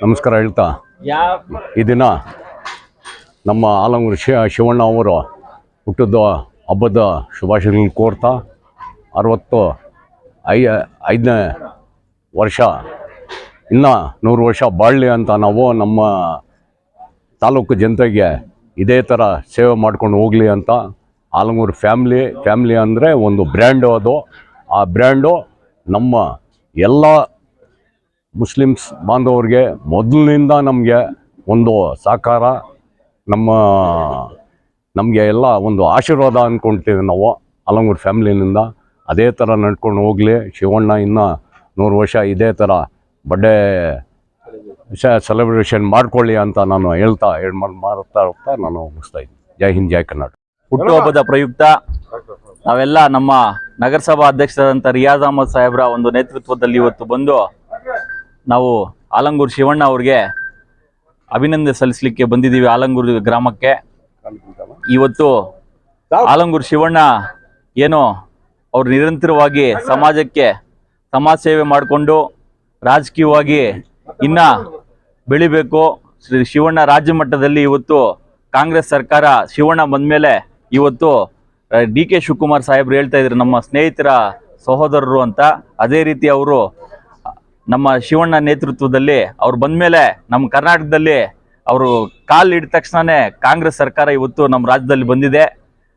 ನಮಸ್ಕಾರ ಹೇಳ್ತಾ ಈ ದಿನ ನಮ್ಮ ಆಲಂಗೂರು ಶಿವಣ್ಣ ಅವರು ಹುಟ್ಟಿದ ಹಬ್ಬದ ಶುಭಾಶಯಗಳನ್ನು ಕೋರ್ತಾ 65ನೇ ವರ್ಷ ಇನ್ನು 100 ವರ್ಷ ಬಾಳಲಿ ಅಂತ ನಾವು ನಮ್ಮ ತಾಲೂಕು ಜನತೆಗೆ ಇದೇ ಥರ ಸೇವೆ ಮಾಡ್ಕೊಂಡು ಹೋಗಲಿ ಅಂತ ಆಲಂಗೂರು ಫ್ಯಾಮ್ಲಿ ಅಂದರೆ ಒಂದು ಬ್ರ್ಯಾಂಡು. ಅದು ಆ ಬ್ರ್ಯಾಂಡು ನಮ್ಮ ಎಲ್ಲ ಮುಸ್ಲಿಮ್ಸ್ ಬಾಂಧವರಿಗೆ ಮೊದಲಿನಿಂದ ನಮಗೆ ಒಂದು ಸಹಕಾರ, ನಮಗೆ ಎಲ್ಲ ಒಂದು ಆಶೀರ್ವಾದ ಅಂದ್ಕೊಳ್ತೀವಿ ನಾವು ಆಲಂಗೂರು ಫ್ಯಾಮ್ಲಿನಿಂದ. ಅದೇ ಥರ ನಡ್ಕೊಂಡು ಹೋಗಲಿ. ಶಿವಣ್ಣ ಇನ್ನು 100 ವರ್ಷ ಇದೇ ಥರ ಬರ್ಡೇ ಸೆಲೆಬ್ರೇಷನ್ ಮಾಡ್ಕೊಳ್ಳಿ ಅಂತ ನಾನು ಮಾಡ್ತಾ ನಾನು ಮುಗಿಸ್ತಾ ಇದ್ದೀನಿ. ಜೈ ಹಿಂದ್, ಜೈ ಕರ್ನಾಟಕ. ಹುಟ್ಟುಹಬ್ಬದ ಪ್ರಯುಕ್ತ ನಾವೆಲ್ಲ ನಮ್ಮ ನಗರಸಭಾ ಅಧ್ಯಕ್ಷರಾದಂಥ ರಿಯಾಜ್ ಅಹಮದ್ ಸಾಹೇಬ್ರ ಒಂದು ನೇತೃತ್ವದಲ್ಲಿ ಇವತ್ತು ಬಂದು ನಾವು ಆಲಂಗೂರು ಶಿವಣ್ಣ ಅವ್ರಿಗೆ ಅಭಿನಂದನೆ ಸಲ್ಲಿಸಲಿಕ್ಕೆ ಬಂದಿದ್ದೀವಿ. ಆಲಂಗೂರು ಗ್ರಾಮಕ್ಕೆ ಇವತ್ತು ಆಲಂಗೂರು ಶಿವಣ್ಣ ಏನೋ ಅವ್ರು ನಿರಂತರವಾಗಿ ಸಮಾಜ ಸೇವೆ ಮಾಡಿಕೊಂಡು ರಾಜಕೀಯವಾಗಿ ಇನ್ನ ಬೆಳಿಬೇಕು. ಶ್ರೀ ಶಿವಣ್ಣ ರಾಜ್ಯ ಮಟ್ಟದಲ್ಲಿ ಇವತ್ತು ಕಾಂಗ್ರೆಸ್ ಸರ್ಕಾರ ಶಿವಣ್ಣ ಬಂದ್ಮೇಲೆ ಇವತ್ತು ಡಿ.ಕೆ. ಶಿವಕುಮಾರ್ ಸಾಹೇಬ್ರು ಹೇಳ್ತಾ ಇದ್ರು ನಮ್ಮ ಸ್ನೇಹಿತರ ಸಹೋದರರು ಅಂತ. ಅದೇ ರೀತಿ ಅವರು ನಮ್ಮ ಶಿವಣ್ಣ ನೇತೃತ್ವದಲ್ಲಿ ಅವ್ರು ಬಂದ್ಮೇಲೆ ನಮ್ಮ ಕರ್ನಾಟಕದಲ್ಲಿ ಅವರು ಕಾಲು ಇಡಿದ ತಕ್ಷಣನೇ ಕಾಂಗ್ರೆಸ್ ಸರ್ಕಾರ ಇವತ್ತು ನಮ್ಮ ರಾಜ್ಯದಲ್ಲಿ ಬಂದಿದೆ.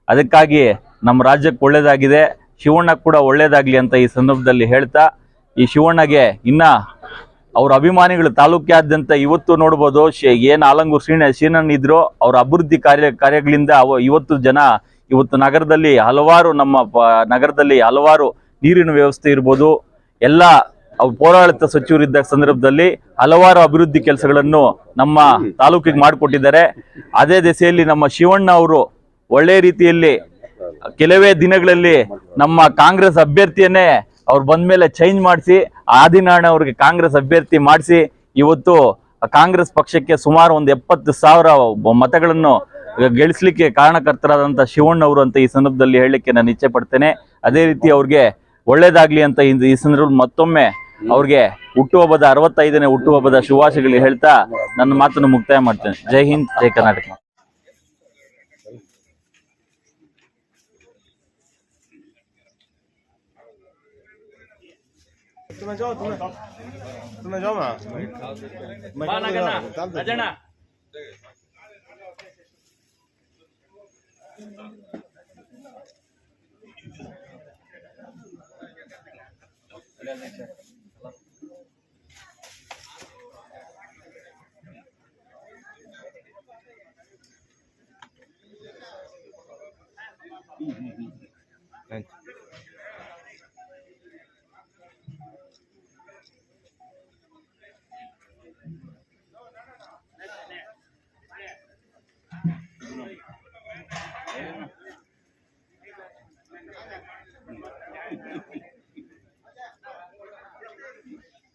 ಅದಕ್ಕಾಗಿ ನಮ್ಮ ರಾಜ್ಯಕ್ಕೆ ಒಳ್ಳೇದಾಗಿದೆ, ಶಿವಣ್ಣ ಕೂಡ ಒಳ್ಳೇದಾಗಲಿ ಅಂತ ಈ ಸಂದರ್ಭದಲ್ಲಿ ಹೇಳ್ತಾ, ಈ ಶಿವಣ್ಣಗೆ ಇನ್ನ ಅವ್ರ ಅಭಿಮಾನಿಗಳು ತಾಲೂಕ್ಯಾದ್ಯಂತ ಇವತ್ತು ನೋಡ್ಬೋದು ಏನು ಆಲಂಗೂರು ಶ್ರೀನಣ್ಣ ಇದ್ರು ಅವ್ರ ಅಭಿವೃದ್ಧಿ ಕಾರ್ಯಗಳಿಂದ ಇವತ್ತು ಜನ ಇವತ್ತು ನಗರದಲ್ಲಿ ಹಲವಾರು ನೀರಿನ ವ್ಯವಸ್ಥೆ ಇರ್ಬೋದು, ಎಲ್ಲ ಪೌರಾಡಳಿತ ಸಚಿವರಿದ್ದ ಸಂದರ್ಭದಲ್ಲಿ ಹಲವಾರು ಅಭಿವೃದ್ಧಿ ಕೆಲಸಗಳನ್ನು ನಮ್ಮ ತಾಲೂಕಿಗೆ ಮಾಡಿಕೊಟ್ಟಿದ್ದಾರೆ. ಅದೇ ದಿಸೆಯಲ್ಲಿ ನಮ್ಮ ಶಿವಣ್ಣ ಅವರು ಒಳ್ಳೆ ರೀತಿಯಲ್ಲಿ ಕೆಲವೇ ದಿನಗಳಲ್ಲಿ ನಮ್ಮ ಕಾಂಗ್ರೆಸ್ ಅಭ್ಯರ್ಥಿಯನ್ನೇ ಅವ್ರು ಬಂದ್ಮೇಲೆ ಚೇಂಜ್ ಮಾಡಿಸಿ ಆದಿನಾರಾಯಣ ಅವ್ರಿಗೆ ಕಾಂಗ್ರೆಸ್ ಅಭ್ಯರ್ಥಿ ಮಾಡಿಸಿ ಇವತ್ತು ಕಾಂಗ್ರೆಸ್ ಪಕ್ಷಕ್ಕೆ ಸುಮಾರು ಒಂದು 70,000 ಮತಗಳನ್ನು ಗೆಲ್ಲಿಸಲಿಕ್ಕೆ ಕಾರಣಕರ್ತರಾದಂಥ ಶಿವಣ್ಣ ಅವರು ಅಂತ ಈ ಸಂದರ್ಭದಲ್ಲಿ ಹೇಳಲಿಕ್ಕೆ ನಾನು ಇಚ್ಛೆ ಪಡ್ತೇನೆ. ಅದೇ ರೀತಿ ಅವ್ರಿಗೆ ಒಳ್ಳೇದಾಗ್ಲಿ ಅಂತ ಈ ಸಂದರ್ಭದಲ್ಲಿ ಮತ್ತೊಮ್ಮೆ ಅವ್ರಿಗೆ ಹುಟ್ಟುಹಬ್ಬದ 65ನೇ ಹುಟ್ಟುಹಬ್ಬದ ಶುಭಾಶಯಗಳು ಹೇಳ್ತಾ ನನ್ನ ಮಾತನ್ನು ಮುಕ್ತಾಯ ಮಾಡ್ತೇನೆ. ಜೈ ಹಿಂದ್, ಜೈ ಕರ್ನಾಟಕ.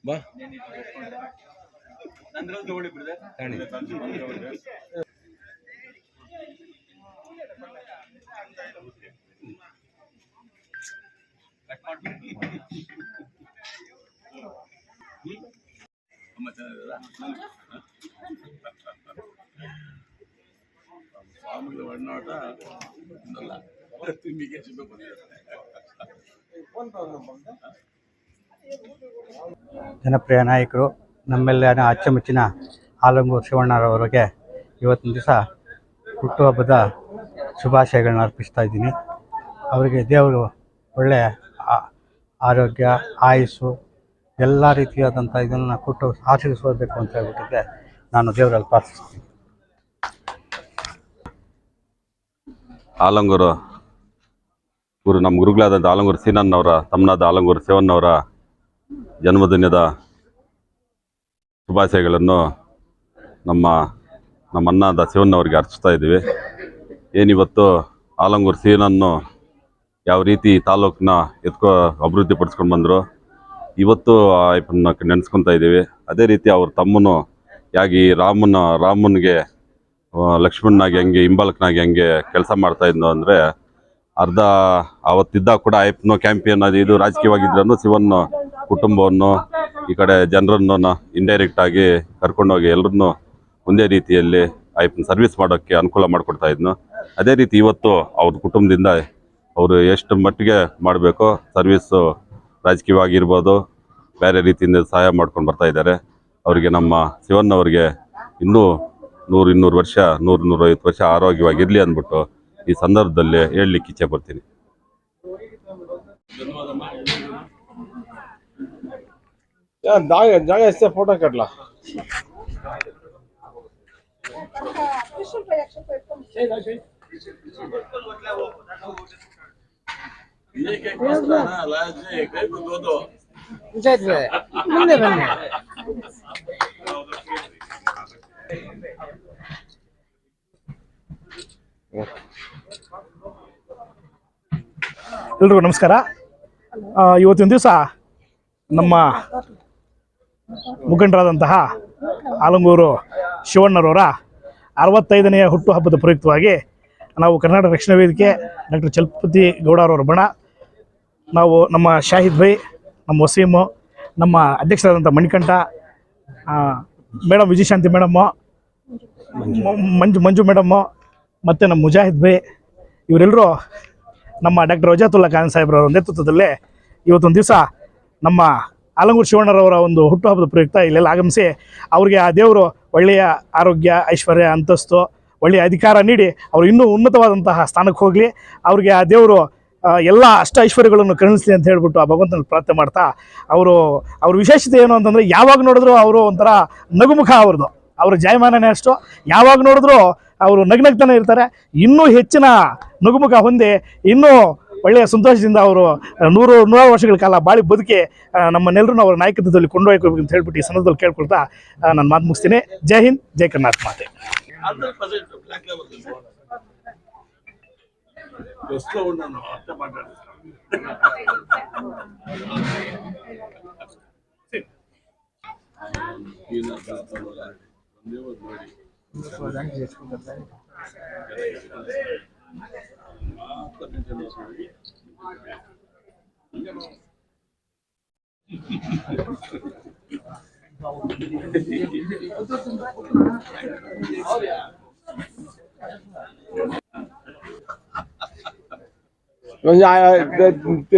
ಬಾ ಸ್ವಾಮಿಗಳ ಒಡನಾಟ ಜನಪ್ರಿಯ ನಾಯಕರು ನಮ್ಮೆಲ್ಲರ ಅಚ್ಚುಮೆಚ್ಚಿನ ಆಲಂಗೂರು ಶಿವಣ್ಣರವರಿಗೆ ಇವತ್ತಿನ ದಿವಸ ಹುಟ್ಟುಹಬ್ಬದ ಶುಭಾಶಯಗಳನ್ನ ಅರ್ಪಿಸ್ತಾ ಇದ್ದೀನಿ. ಅವರಿಗೆ ದೇವರು ಒಳ್ಳೆಯ ಆರೋಗ್ಯ, ಆಯುಸ್ಸು ಎಲ್ಲ ರೀತಿಯಾದಂಥ ಇದನ್ನು ಕೊಟ್ಟು ಆಶೀರ್ವದಿಸಬೇಕು ಅಂತ ಹೇಳ್ಬಿಟ್ಟಿದ್ದೆ ನಾನು ದೇವರಲ್ಲಿ ಪ್ರಾರ್ಥಿಸ್ತೀನಿ. ಆಲಂಗೂರು ನಮ್ಮ ಗುರುಗಳಾದಂಥ ಆಲಂಗೂರು ಸೀನಣ್ಣವರ ತಮ್ಮನಾದ ಆಲಂಗೂರು ಶಿವಣ್ಣವರ ಜನ್ಮದಿನದ ಶುಭಾಶಯಗಳನ್ನು ನಮ್ಮ ಅಣ್ಣಾದ ಶಿವಣ್ಣವ್ರಿಗೆ ಅರ್ಪಿಸ್ತಾ ಇದ್ದೀವಿ. ಏನಿವತ್ತು ಆಲಂಗೂರು ಸೀನನ್ನು ಯಾವ ರೀತಿ ತಾಲೂಕನ್ನ ಅಭಿವೃದ್ಧಿ ಪಡಿಸ್ಕೊಂಡು ಬಂದರು, ಇವತ್ತು ಆಯ್ಪನ್ನ ನೆನೆಸ್ಕೊತಾ ಇದ್ದೀವಿ. ಅದೇ ರೀತಿ ಅವ್ರ ತಮ್ಮನು ಯಾಗಿ ರಾಮನಿಗೆ ಲಕ್ಷ್ಮಣನಾಗಿ ಹೆಂಗೆ ಹಿಂಬಾಲಕನಾಗಿ ಹೆಂಗೆ ಕೆಲಸ ಮಾಡ್ತಾ ಇದ್ನು ಅಂದರೆ, ಅರ್ಧ ಅವತ್ತಿದ್ದ ಕೂಡ ಆಯ್ಪನು ಕ್ಯಾಂಪಿಯನ್ ಅದು ಇದು ರಾಜಕೀಯವಾಗಿದ್ರೂ ಶಿವಣ್ಣ ಕುಟುಂಬವನ್ನು ಈ ಕಡೆ ಜನರನ್ನು ಇಂಡೈರೆಕ್ಟ್ ಆಗಿ ಕರ್ಕೊಂಡೋಗಿ ಎಲ್ಲರನ್ನೂ ಒಂದೇ ರೀತಿಯಲ್ಲಿ ಆಯ್ಪನ ಸರ್ವಿಸ್ ಮಾಡೋಕ್ಕೆ ಅನುಕೂಲ ಮಾಡಿಕೊಡ್ತಾ ಇದ್ನು. ಅದೇ ರೀತಿ ಇವತ್ತು ಅವ್ರ ಕುಟುಂಬದಿಂದ ಅವರು ಎಷ್ಟು ಮಟ್ಟಿಗೆ ಮಾಡಬೇಕೋ ಸರ್ವಿಸ್ಸು ರಾಜಕೀಯವಾಗಿರ್ಬೋದು ಬೇರೆ ರೀತಿಯಿಂದ ಸಹಾಯ ಮಾಡ್ಕೊಂಡು ಬರ್ತಾ ಇದ್ದಾರೆ. ಅವರಿಗೆ ನಮ್ಮ ಶಿವಣ್ಣವ್ರಿಗೆ ಇನ್ನೂ 100-200 ವರ್ಷ 100-150 ವರ್ಷ ಆರೋಗ್ಯವಾಗಿರಲಿ ಅಂದ್ಬಿಟ್ಟು ಈ ಸಂದರ್ಭದಲ್ಲಿ ಹೇಳಲಿಕ್ಕೆ ಇಚ್ಛೆ ಪಡ್ತೀನಿ. जागा इससे फोटो काढला ಮುಂದೆ ಬನ್ನಿ. ಎಲ್ರಿಗೂ ನಮಸ್ಕಾರ. ಇವತ್ತಿನ ದಿವಸ ನಮ್ಮ ಮುಖಂಡರಾದಂತಹ ಆಲಂಗೂರು ಶಿವಣ್ಣರವರ 65ನೇ ಹುಟ್ಟುಹಬ್ಬದ ಪ್ರಯುಕ್ತವಾಗಿ ನಾವು ಕರ್ನಾಟಕ ರಕ್ಷಣಾ ವೇದಿಕೆ ಡಾಕ್ಟರ್ ಚಲಪತಿ ಗೌಡರವರ ಬಣ, ನಾವು ನಮ್ಮ ಶಾಹಿದ್ ಭೈ, ನಮ್ಮ ವಸೀಮು, ನಮ್ಮ ಅಧ್ಯಕ್ಷರಾದಂಥ ಮಣಿಕಂಠ ಮೇಡಮ್, ವಿಜಯಶಾಂತಿ ಮೇಡಮ್ಮು, ಮಂಜು ಮೇಡಮ್ಮು ಮತ್ತು ನಮ್ಮ ಮುಜಾಹಿದ್ ಭೈ, ಇವರೆಲ್ಲರೂ ನಮ್ಮ ಡಾಕ್ಟರ್ ವಜಾತುಲ್ಲಾ ಖಾನ್ ಸಾಹೇಬ್ರವರ ನೇತೃತ್ವದಲ್ಲೇ ಇವತ್ತೊಂದು ದಿವಸ ನಮ್ಮ ಆಲಂಗೂರು ಶಿವಣ್ಣರವರ ಒಂದು ಹುಟ್ಟುಹಬ್ಬದ ಪ್ರಯುಕ್ತ ಇಲ್ಲೆಲ್ಲ ಆಗಮಿಸಿ ಅವರಿಗೆ ಆ ದೇವರು ಒಳ್ಳೆಯ ಆರೋಗ್ಯ, ಐಶ್ವರ್ಯ, ಅಂತಸ್ತು, ಒಳ್ಳೆಯ ಅಧಿಕಾರ ನೀಡಿ ಅವರು ಇನ್ನೂ ಉನ್ನತವಾದಂತಹ ಸ್ಥಾನಕ್ಕೆ ಹೋಗಲಿ, ಅವ್ರಿಗೆ ಆ ದೇವರು ಎಲ್ಲ ಅಷ್ಟ ಐಶ್ವರ್ಯಗಳನ್ನು ಕರುಣಿಸಲಿ ಅಂತ ಹೇಳ್ಬಿಟ್ಟು ಆ ಭಗವಂತನ ಪ್ರಾರ್ಥನೆ ಮಾಡ್ತಾ, ಅವ್ರ ವಿಶೇಷತೆ ಏನು ಅಂತಂದರೆ ಯಾವಾಗ ನೋಡಿದ್ರು ಅವರು ಒಂಥರ ನಗುಮುಖ ಅವ್ರದ್ದು, ಅವ್ರ ಜಾಯಮಾನನೇ ಅಷ್ಟು, ಯಾವಾಗ ನೋಡಿದ್ರು ಅವರು ನಗ್ನಗ್ತಾನೆ ಇರ್ತಾರೆ. ಇನ್ನೂ ಹೆಚ್ಚಿನ ನಗುಮುಖ ಹೊಂದಿ ಇನ್ನೂ ಒಳ್ಳೆಯ ಸಂತೋಷದಿಂದ ಅವರು 100 ವರ್ಷಗಳ ಕಾಲ ಬಾಳಿ ಬದುಕಿ ನಮ್ಮನ್ನೆಲ್ಲರೂ ಅವರ ನಾಯಕತ್ವದಲ್ಲಿ ಕೊಂಡೊಯ್ಯಬೇಕು ಅಂತ ಹೇಳ್ಬಿಟ್ಟು ಈ ಸಂದರ್ಭದಲ್ಲಿ ಕೇಳ್ಕೊಳ್ತಾ ನಾನು ಮಾತು ಮುಗಿಸ್ತೀನಿ. ಜೈ ಹಿಂದ್, ಜೈ ಕರ್ನಾಟಕ ಮಾತೆ.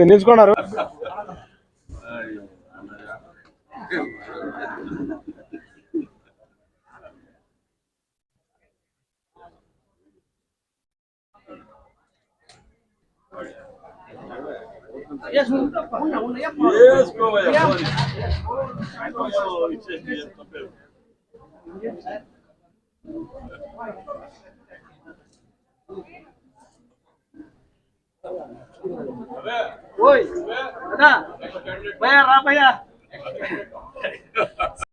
ನಿಲ್ಸ್ಕೊಂಡಾರು Oi, ada, bayar apa ya?